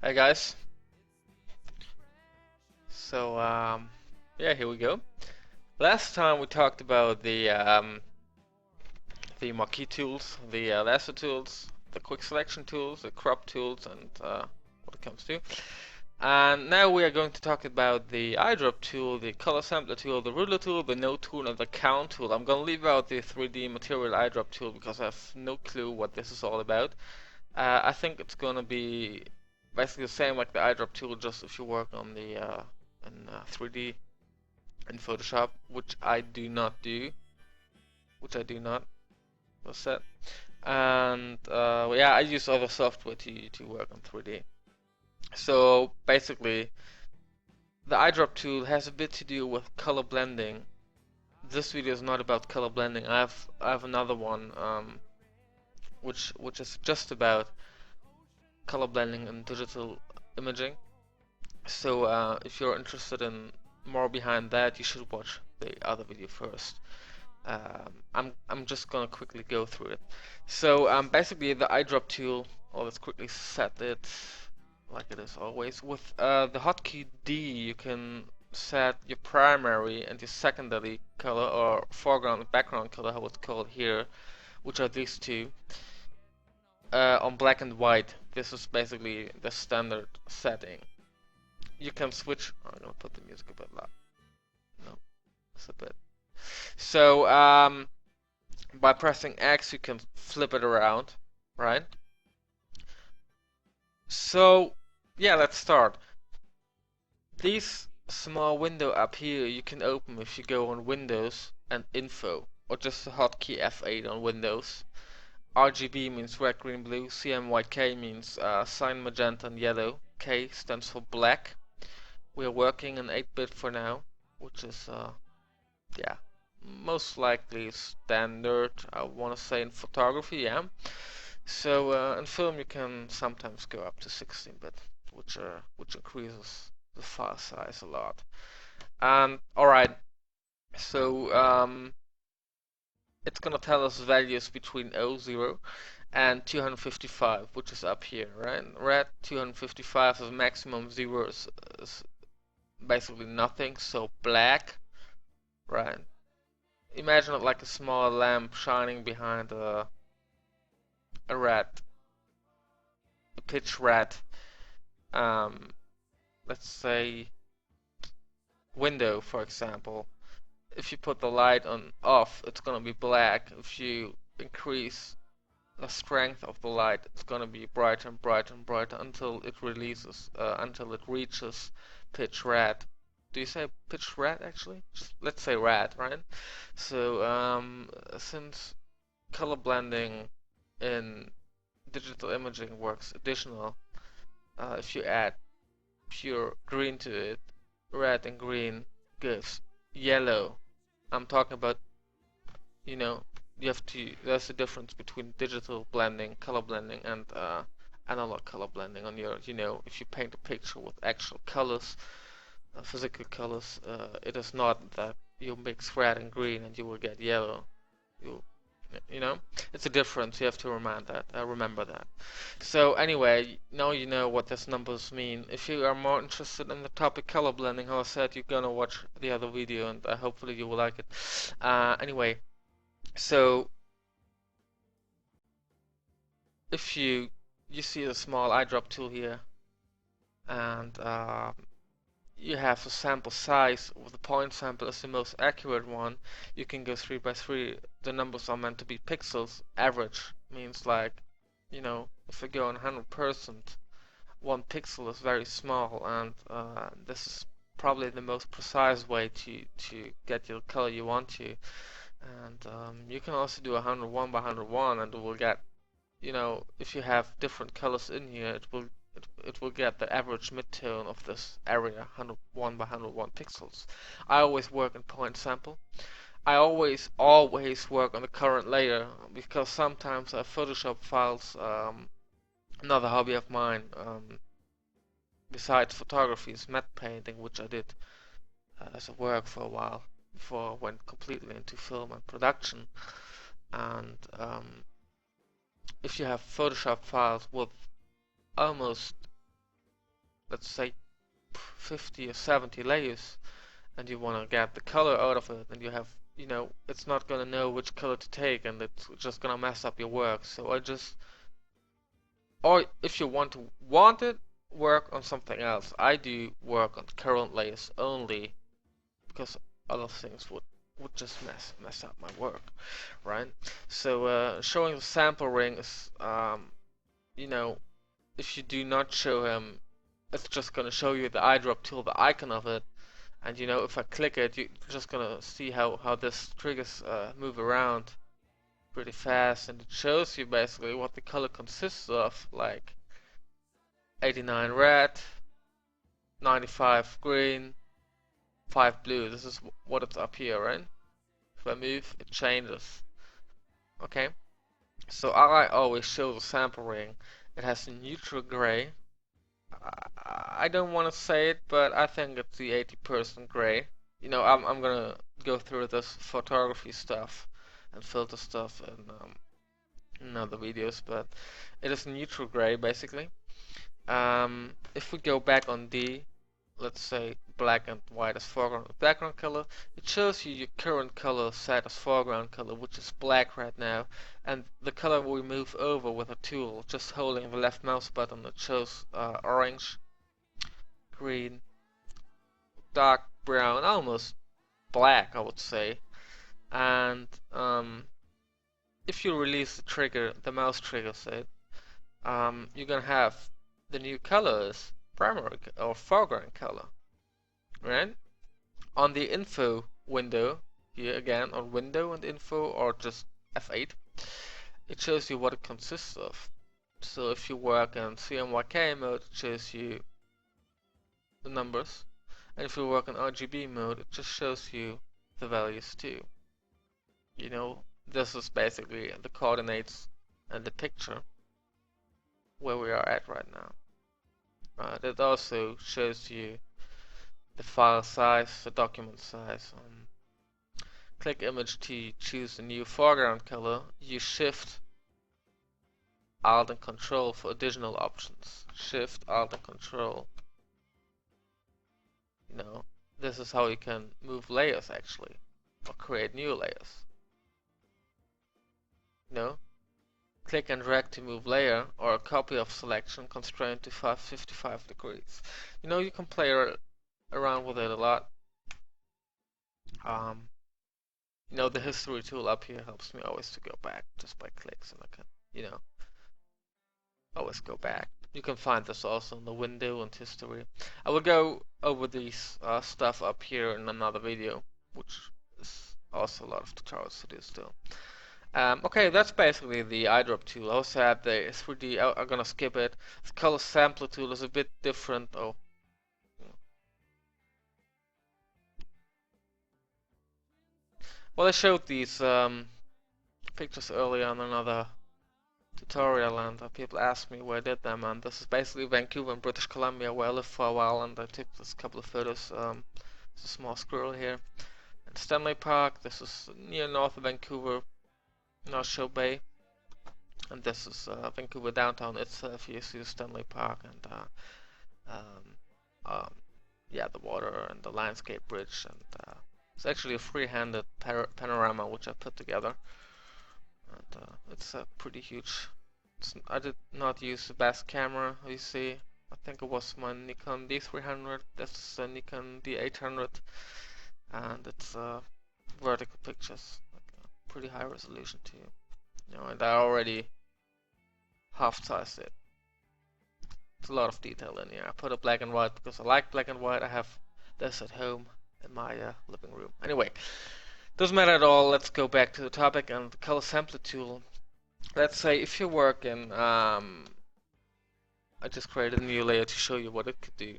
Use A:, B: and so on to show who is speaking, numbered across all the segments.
A: Hi guys. So yeah, here we go. Last time we talked about the marquee tools, the lasso tools, the quick selection tools, the crop tools, and what it comes to. And now we are going to talk about the eyedrop tool, the color sampler tool, the ruler tool, the node tool, and the count tool. I'm gonna leave out the 3D material eyedrop tool because I have no clue what this is all about. I think it's gonna be basically the same like the eyedrop tool, just if you work on the in 3D in Photoshop, which I do not do, which I do not. What's that? And well, yeah, I use other software to work on 3D. So basically, the eyedrop tool has a bit to do with color blending. This video is not about color blending. I have another one which is just about color blending and digital imaging. So if you're interested in more behind that, you should watch the other video first. I'm just gonna quickly go through it. So basically the eyedrop tool, let's quickly set it like it is always. With the hotkey D, you can set your primary and your secondary color, or foreground and background color, how it's called here, which are these two, on black and white. This is basically the standard setting. You can switch. I'm gonna put the music a bit loud. No, it's a bit. So by pressing X, you can flip it around, right? So yeah, let's start. This small window up here you can open if you go on Windows and Info, or just the hotkey F8 on Windows. RGB means red, green, blue. CMYK means cyan, magenta, and yellow. K stands for black. We are working in 8-bit for now, which is yeah, most likely standard. I want to say in photography, yeah. So in film you can sometimes go up to 16-bit, which increases the file size a lot. And alright, so it's gonna tell us values between 0 and 255, which is up here, right? Red 255 is maximum, 0 is basically nothing, so black, right? Imagine it like a small lamp shining behind a red, a pitch red, um, let's say window, for example. If you put the light on off, it's gonna be black. If you increase the strength of the light, it's gonna be brighter and brighter and brighter until it releases, until it reaches pitch red. Do you say pitch red actually? Let's say red, right? So since color blending in digital imaging works additional, if you add pure green to it, red and green gives yellow. I'm talking about, you know, there's a difference between digital blending, color blending, and analog color blending on your, if you paint a picture with actual colors, physical colors, it is not that you mix red and green and you will get yellow. You, you know, it's a difference. You have to remember that. So anyway, now you know what these numbers mean. If you are more interested in the topic color blending, how I said, you're gonna watch the other video, and hopefully you will like it. Anyway, so if you see a small eyedrop tool here, and you have a sample size with the point sample is the most accurate one, you can go 3 by 3. The numbers are meant to be pixels. Average means like, if you go on 100%, 1 pixel is very small, and this is probably the most precise way to get your color you want to. And you can also do 101 by 101, and it will get, if you have different colors in here, it will get the average midtone of this area, 101 by 101 pixels. I always work in point sample. I always work on the current layer, because sometimes Photoshop files, another hobby of mine, besides photography, is matte painting, which I did as a work for a while before I went completely into film and production. And if you have Photoshop files with almost let's say 50 or 70 layers, and you want to get the color out of it, and you have, it's not gonna know which color to take, and it's just gonna mess up your work. So or if you want it, work on something else. I do work on current layers only because other things would just mess up my work, right? So showing the sample ring is, if you do not show him, it's just gonna show you the eyedrop tool, the icon of it, and if I click it, you're just gonna see how this triggers move around pretty fast, and it shows you basically what the color consists of, like 89 red, 95 green, 5 blue. This is what it's up here, right? If I move, it changes. Okay, so I always show the sample ring. It has a neutral gray. I don't want to say it, but I think it's the 80% gray. I'm gonna go through this photography stuff and filter stuff in other videos, but it is neutral gray basically. If we go back on D, let's say black and white as foreground and background color, it shows you your current color set as foreground color, which is black right now, and the color we move over with a tool, just holding the left mouse button, it shows orange, green, dark brown, almost black I would say. And if you release the trigger, the mouse trigger say, you're gonna have the new colors primary or foreground color, right? On the info window, here again on window and info, or just F8, it shows you what it consists of. So if you work in CMYK mode, it shows you the numbers, and if you work in RGB mode, it just shows you the values too. This is basically the coordinates and the picture where we are at right now. It also shows you the file size, the document size. Click image to choose a new foreground color. Use Shift, Alt and Control for additional options. Shift, Alt and Control. This is how you can move layers actually, or create new layers. Click and drag to move layer, or a copy of selection constrained to 555 degrees. You can play around with it a lot. The history tool up here helps me always to go back just by clicks, and I can, always go back. You can find this also in the window and history. I will go over these stuff up here in another video, which is also a lot of tutorials to do still. Okay, that's basically the Eyedrop tool. I also have the 3D, I'm gonna skip it. The color sampler tool is a bit different. Well, I showed these pictures earlier on another tutorial, and people asked me where I did them, and this is basically Vancouver in British Columbia, where I lived for a while, and I took this couple of photos. There's a small squirrel here. And Stanley Park, this is near north of Vancouver, North Shore Bay. And this is Vancouver downtown itself. You see Stanley Park and yeah, the water and the landscape bridge, and it's actually a free-handed panorama which I put together, and it's pretty huge. I did not use the best camera. You see, I think it was my Nikon D300. That's a Nikon D800, and it's vertical pictures, like pretty high resolution too. And I already half-sized it. It's a lot of detail in here. I put a black and white because I like black and white. I have this at home in my living room. Anyway, doesn't matter at all. Let's go back to the topic and the color sampler tool. Let's say if you work in, I just created a new layer to show you what it could do.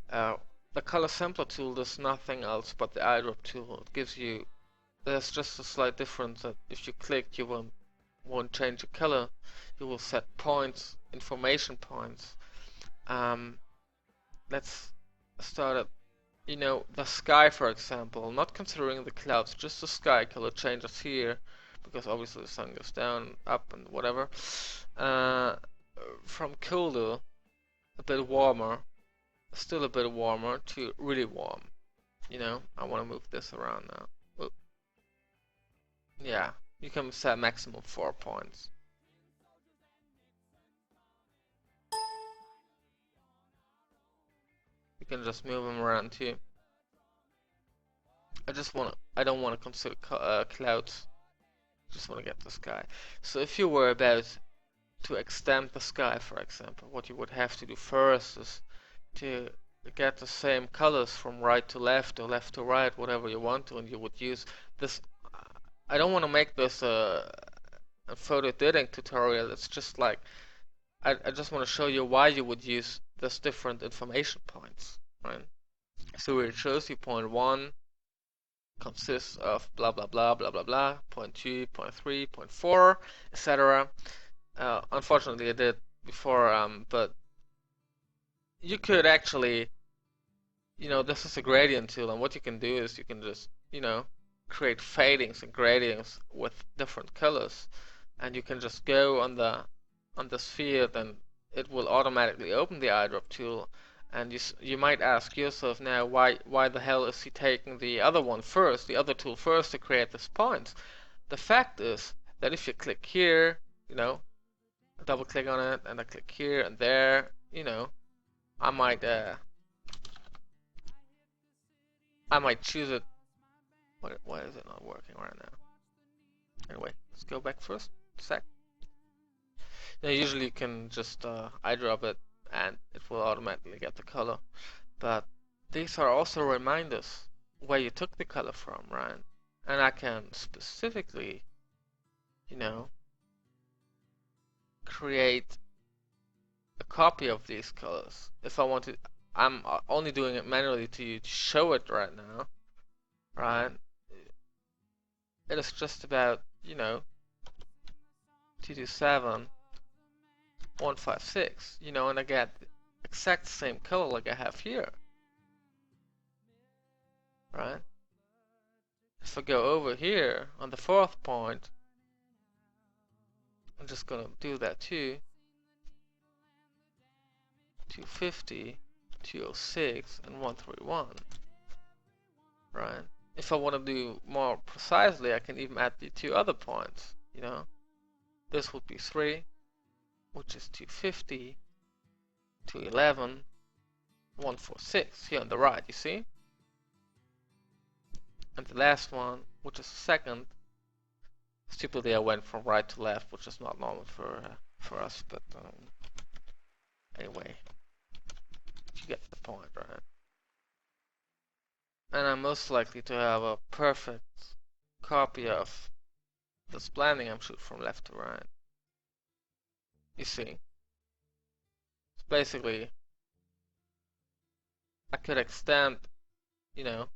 A: The color sampler tool does nothing else but the eyedrop tool. It gives you, there's just a slight difference that if you click, you won't change the color. You will set points, information points. Let's start at, the sky, for example, not considering the clouds, just the sky color changes here, because obviously the sun goes down, up, and whatever. From colder, a bit warmer, still a bit warmer to really warm. You know, I want to move this around now. Oop. Yeah, you can set maximum 4 points. You can just move them around too. I don't want to consider clouds. Just want to get the sky. So if you were about to extend the sky, for example, what you would have to do first is to get the same colors from right to left or left to right, whatever you want to, and you would use this. I don't want to make this a photo editing tutorial. It's just like I just want to show you why you would use this different information points, right? So it shows you point 1 consists of blah blah blah blah blah blah, point 2, point 3, point 4, etc. Unfortunately, I did before, but you could actually, this is a gradient tool, and what you can do is you can just, create fadings and gradients with different colors, and you can just go on this field, and it will automatically open the Eyedrop tool. And you might ask yourself now, why the hell is he taking the other one first, the other tool first to create this point? The fact is that if you click here, double click on it, and I click here and there, I might choose it. Why is it not working right now? Anyway, let's go back first. Sec. Now usually you can just eyedrop it and it will automatically get the color. But these are also reminders where you took the color from, right? And I can specifically, create a copy of these colors if I want to. I'm only doing it manually to show it right now, right? It is just about, 227, 156, and I get the exact same color like I have here, right? If I go over here on the 4th point, I'm just gonna do that too. 250, 206, and 131, right? If I want to do more precisely, I can even add the 2 other points, This would be 3, which is 250, 211, 146 here on the right, you see? And the last one, which is the 2nd, stupidly I went from right to left, which is not normal for us, but anyway, you get the point, right? And I'm most likely to have a perfect copy of this blending I'm shooting from left to right. You see? So basically, I could extend, I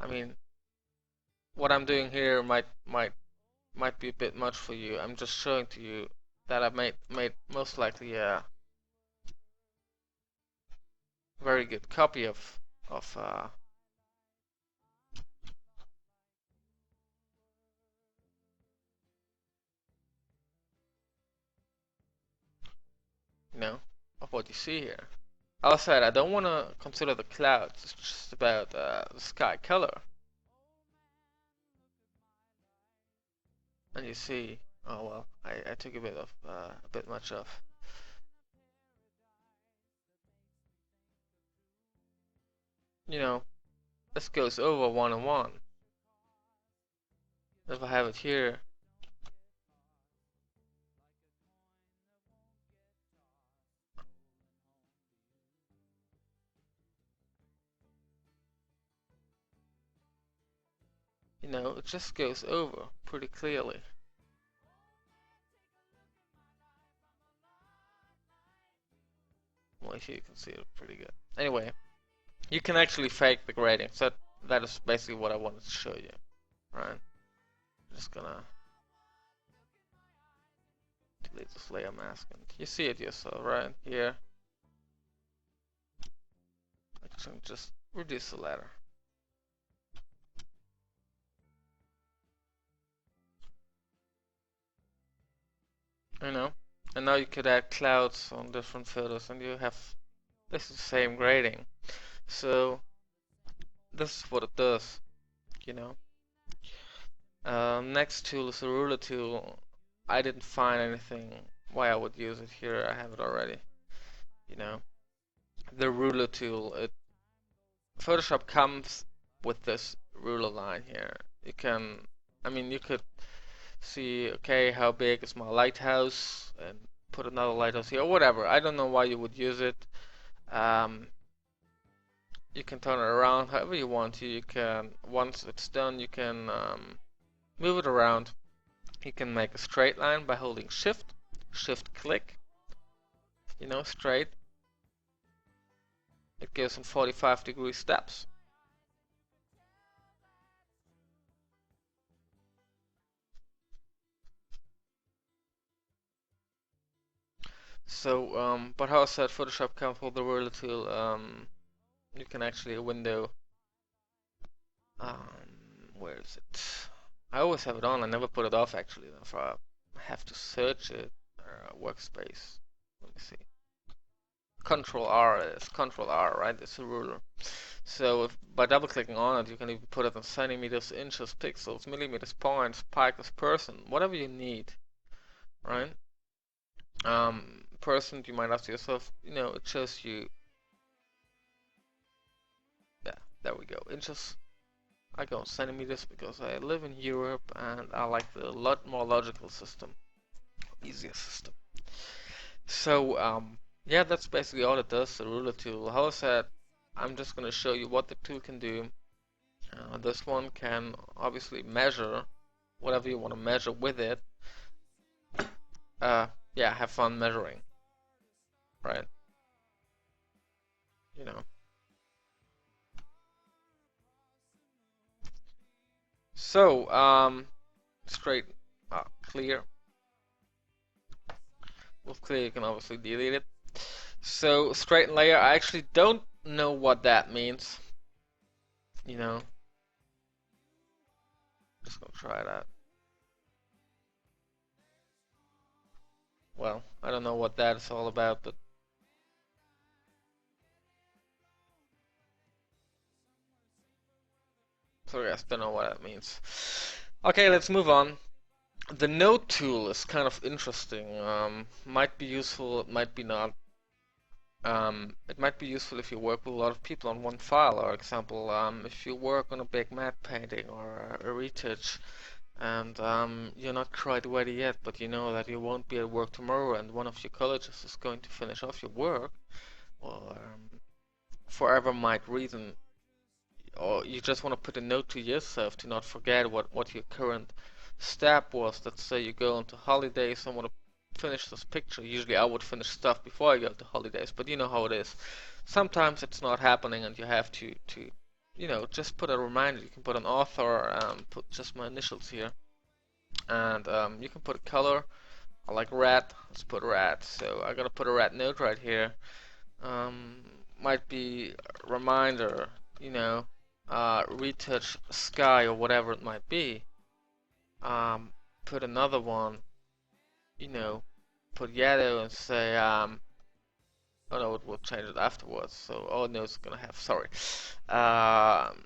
A: mean, what I'm doing here might be a bit much for you. I'm just showing to you that I've made most likely a very good copy of of what you see here. Outside, I don't want to consider the clouds. It's just about the sky color. And you see, oh well, I took a bit much of. This goes over 1 and 1. If I have it here, it just goes over pretty clearly. Well, here you can see it pretty good. Anyway, you can actually fake the grading. So that is basically what I wanted to show you, right? I'm just gonna delete this layer mask, and you see it yourself, right? Here, I can just reduce the ladder. And now you could add clouds on different photos, and you have This is the same grading. So this is what it does, you know. Next tool is the ruler tool. I didn't find anything why I would use it here. I have it already, you know. The ruler tool, Photoshop comes with this ruler line here. You can, I mean, you could see, okay, how big is my lighthouse, and put another lighthouse here, or whatever. I don't know why you would use it. Um, you can turn it around however you want to. You can, once it's done, you can move it around. You can make a straight line by holding Shift click, you know, straight. It goes in 45-degree steps. So, but how I said, Photoshop comes with the ruler tool. You can actually a window. Where is it? I always have it on. I never put it off actually. If I have to search it, workspace. Let me see. Control R is Control R, right? It's a ruler. So if, by double clicking on it, you can even put it in centimeters, inches, pixels, millimeters, points, picos, person, whatever you need, right? Person, you might ask yourself, you know, it shows you. Yeah, there we go. Inches. I go in centimeters because I live in Europe and I like the lot more logical system, easier system. So yeah, that's basically all it does. The ruler tool. How I said, I'm just going to show you what the tool can do. This one can obviously measure whatever you want to measure with it. Yeah, have fun measuring, right? You know. So, straight, clear. With clear, you can obviously delete it. So, straighten layer, I actually don't know what that means. You know, just gonna try that. Well, I don't know what that is all about, but sorry, I don't know what that means. Okay, let's move on. The node tool is kind of interesting. Might be useful, it might be not. It might be useful if you work with a lot of people on one file. For example, if you work on a big matte painting or a retouch, and you're not quite ready yet, but you know that you won't be at work tomorrow, and one of your colleagues is going to finish off your work, or for ever might reason, or you just want to put a note to yourself to not forget what your current step was. Let's say you go into holidays and want to finish this picture. Usually I would finish stuff before I go to holidays, but you know how it is. Sometimes it's not happening and you have to you know, just put a reminder. You can put an author, put just my initials here, and you can put a color. I like red. Let's put red. So I'm gonna put a red note right here. Um, might be a reminder, you know, retouch sky or whatever it might be. Put another one, you know, put yellow and say, oh no, we'll change it afterwards. So, oh no, it's gonna have, sorry. Um,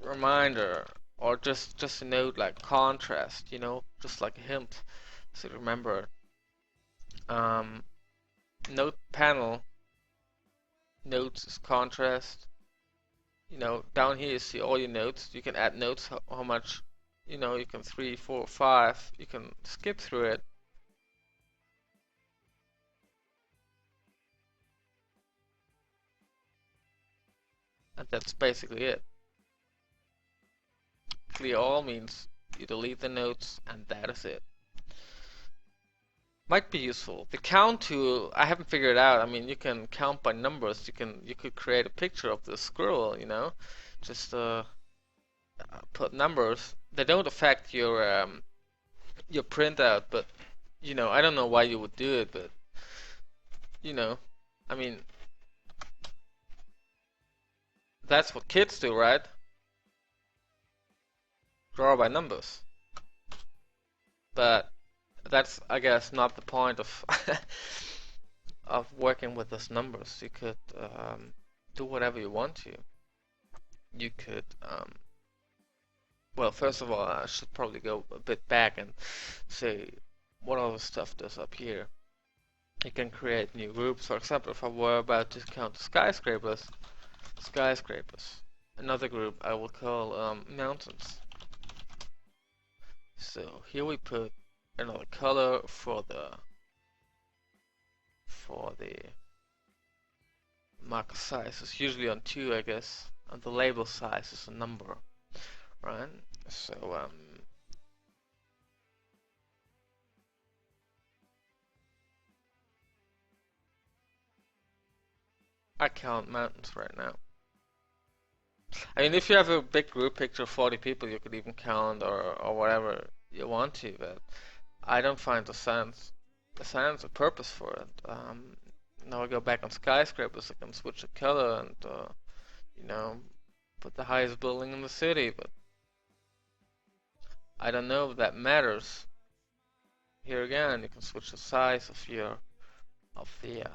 A: Reminder, or just a note like contrast, you know, just like a hint. So remember, um, note panel, notes is contrast. You know, down here you see all your notes. You can add notes, how much, you know, you can 3, 4, 5. You can skip through it. And that's basically it. Clear all means you delete the notes and that is it. Might be useful. The count tool, I haven't figured it out. I mean, you can count by numbers. You could create a picture of the squirrel, you know, just put numbers. They don't affect your printout, but you know, I don't know why you would do it, but you know, I mean, that's what kids do, right? Draw by numbers. But that's, I guess, not the point of working with those numbers. You could do whatever you want to. You could, well, first of all, I should probably go a bit back and say what all the stuff does up here. You can create new groups. For example, if I were about to count skyscrapers, another group I will call mountains. So here we put another color for the marker size. It's usually on 2, I guess, and the label size is a number, right? So I count mountains right now. I mean, if you have a big group picture of 40 people, you could even count or whatever you want to, but I don't find the sense a purpose for it. Now I go back on skyscrapers, I can switch the color and you know, put the highest building in the city, but I don't know if that matters. Here again, you can switch the size of the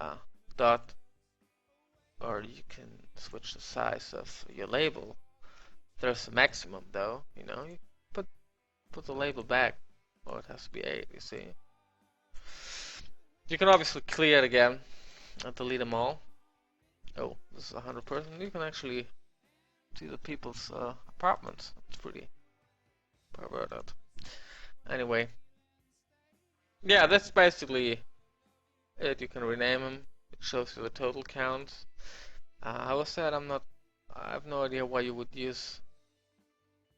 A: dot, or you can switch the size of your label. There's a maximum though, you know. You put the label back. Oh, it has to be 8, you see. You can obviously clear it again and delete them all. Oh, this is 100%. You can actually see the people's apartments. It's pretty perverted. Anyway, yeah, that's basically it. You can rename them. It shows you the total count. I was said I have no idea why you would use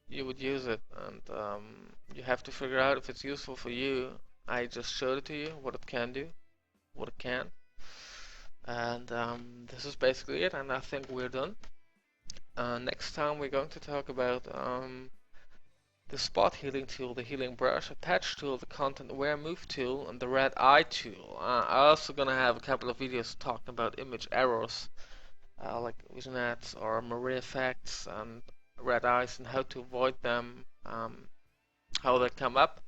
A: it, and you have to figure out if it's useful for you. I just showed it to you, what it can do, what it can, and this is basically it, and I think we're done. Next time we're going to talk about the spot healing tool, the healing brush, a patch tool, the content aware move tool, and the red eye tool. I'm also gonna have a couple of videos talking about image errors, like visionettes or Marie effects and red eyes and how to avoid them, how they come up,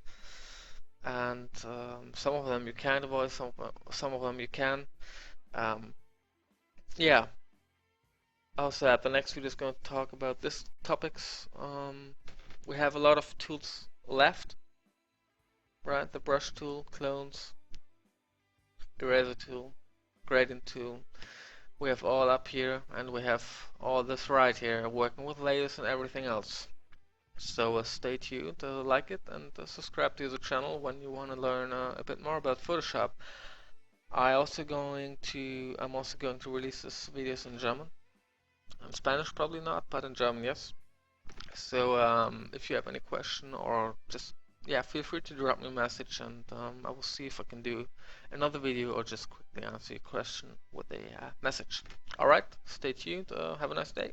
A: and some of them you can't avoid, some of them you can. Yeah, also the next video is going to talk about these topics. We have a lot of tools left, right? The brush tool, clones, eraser tool, gradient tool. We have all up here, and we have all this right here, working with layers and everything else. So stay tuned, like it, and subscribe to the channel when you want to learn a bit more about Photoshop. I'm also going to release this videos in German. In Spanish probably not, but in German yes. So if you have any question or just feel free to drop me a message, and I will see if I can do another video or just quickly answer your question with a message. Alright, stay tuned, have a nice day.